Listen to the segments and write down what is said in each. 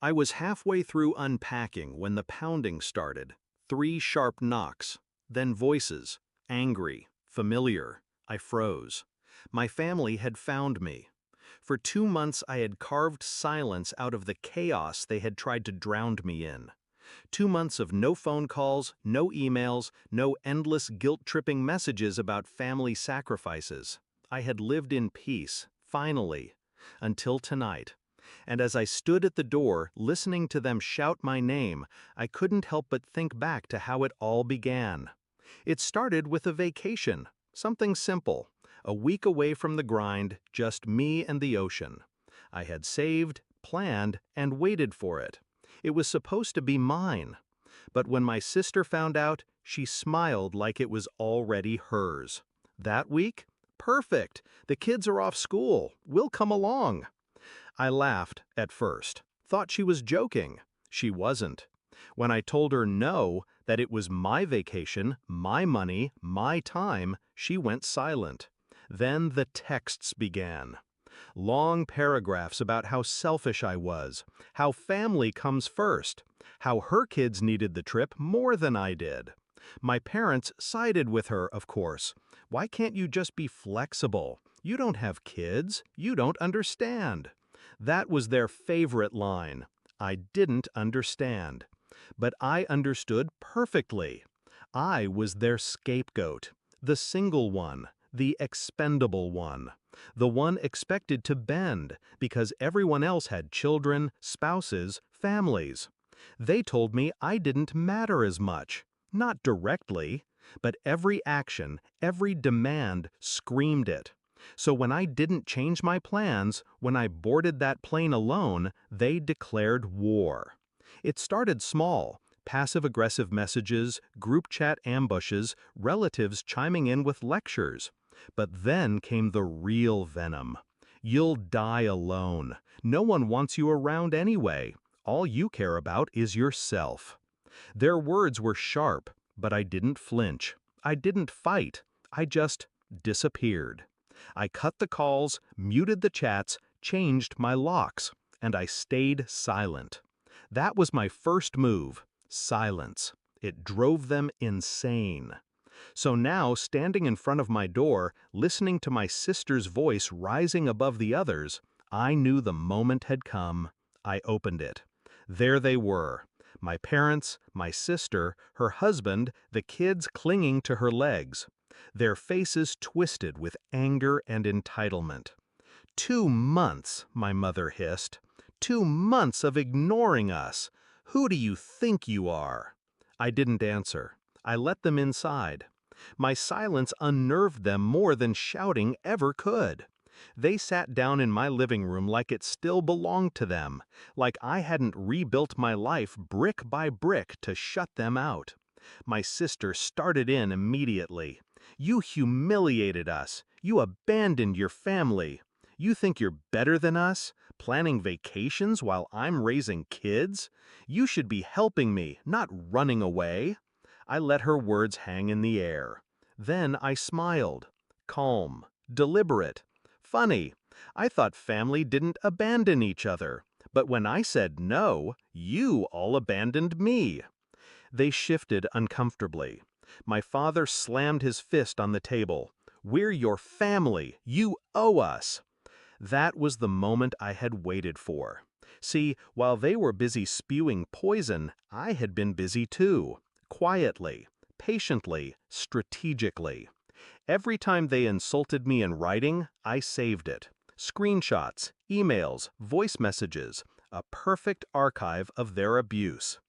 I was halfway through unpacking when the pounding started. 3 sharp knocks, then voices, angry, familiar. I froze. My family had found me. For 2 months I had carved silence out of the chaos they had tried to drown me in. 2 months of no phone calls, no emails, no endless guilt-tripping messages about family sacrifices. I had lived in peace, finally, until tonight. And as I stood at the door, listening to them shout my name, I couldn't help but think back to how it all began. It started with a vacation, something simple, a week away from the grind, just me and the ocean. I had saved, planned, and waited for it. It was supposed to be mine. But when my sister found out, she smiled like it was already hers. That week? Perfect. The kids are off school. We'll come along. I laughed at first, thought she was joking. She wasn't. When I told her no, that it was my vacation, my money, my time, she went silent. Then the texts began. Long paragraphs about how selfish I was, how family comes first, how her kids needed the trip more than I did. My parents sided with her, of course. Why can't you just be flexible? You don't have kids. You don't understand. That was their favorite line. I didn't understand. But I understood perfectly. I was their scapegoat, the single one, the expendable one, the one expected to bend because everyone else had children, spouses, families. They told me I didn't matter as much, not directly, but every action, every demand screamed it. So when I didn't change my plans, when I boarded that plane alone, they declared war. It started small, passive-aggressive messages, group chat ambushes, relatives chiming in with lectures. But then came the real venom. You'll die alone. No one wants you around anyway. All you care about is yourself. Their words were sharp, but I didn't flinch. I didn't fight. I just disappeared. I cut the calls, muted the chats, changed my locks, and I stayed silent. That was my first move, silence. It drove them insane. So now, standing in front of my door, listening to my sister's voice rising above the others, I knew the moment had come. I opened it. There they were. My parents, my sister, her husband, the kids clinging to her legs. Their faces twisted with anger and entitlement. 2 months, my mother hissed. 2 months of ignoring us. Who do you think you are? I didn't answer. I let them inside. My silence unnerved them more than shouting ever could. They sat down in my living room like it still belonged to them, like I hadn't rebuilt my life brick by brick to shut them out. My sister started in immediately. You humiliated us. You abandoned your family. You think you're better than us, planning vacations while I'm raising kids? You should be helping me, not running away. I let her words hang in the air. Then I smiled. Calm, deliberate. Funny. I thought family didn't abandon each other. But when I said no, you all abandoned me. They shifted uncomfortably. My father slammed his fist on the table. We're your family. You owe us. That was the moment I had waited for. See, while they were busy spewing poison, I had been busy too. Quietly, patiently, strategically. Every time they insulted me in writing, I saved it. Screenshots, emails, voice messages, a perfect archive of their abuse.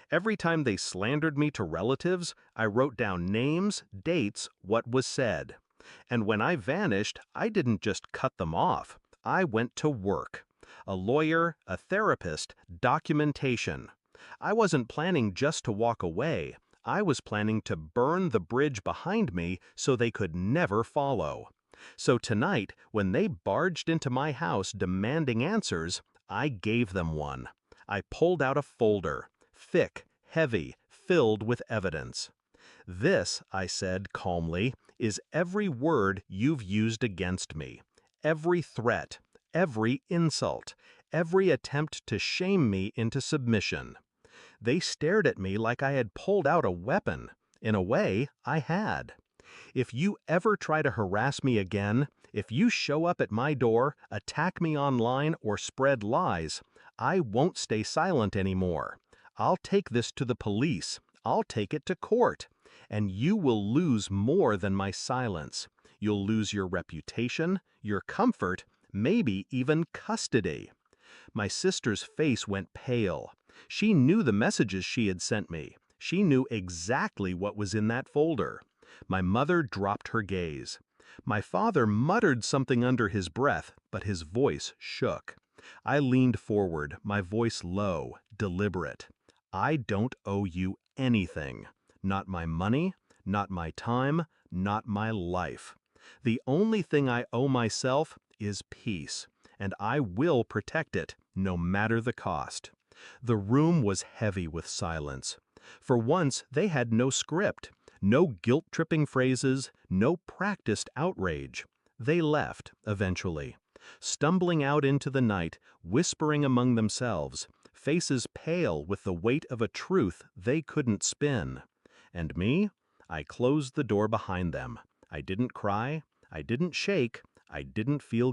Every time they slandered me to relatives, I wrote down names, dates, what was said. And when I vanished, I didn't just cut them off. I went to work. A lawyer, a therapist, documentation. I wasn't planning just to walk away. I was planning to burn the bridge behind me so they could never follow. So tonight, when they barged into my house demanding answers, I gave them one. I pulled out a folder, thick, heavy, filled with evidence. This, I said calmly, is every word you've used against me. Every threat, every insult, every attempt to shame me into submission. They stared at me like I had pulled out a weapon. In a way, I had. If you ever try to harass me again, if you show up at my door, attack me online, or spread lies, I won't stay silent anymore. I'll take this to the police. I'll take it to court. And you will lose more than my silence. You'll lose your reputation, your comfort, maybe even custody. My sister's face went pale. She knew the messages she had sent me. She knew exactly what was in that folder. My mother dropped her gaze. My father muttered something under his breath, but his voice shook. I leaned forward, my voice low, deliberate. I don't owe you anything. Not my money, not my time, not my life. The only thing I owe myself is peace, and I will protect it, no matter the cost. The room was heavy with silence. For once, they had no script, no guilt-tripping phrases, no practiced outrage. They left, eventually, stumbling out into the night, whispering among themselves, faces pale with the weight of a truth they couldn't spin. And me? I closed the door behind them. I didn't cry, I didn't shake, I didn't feel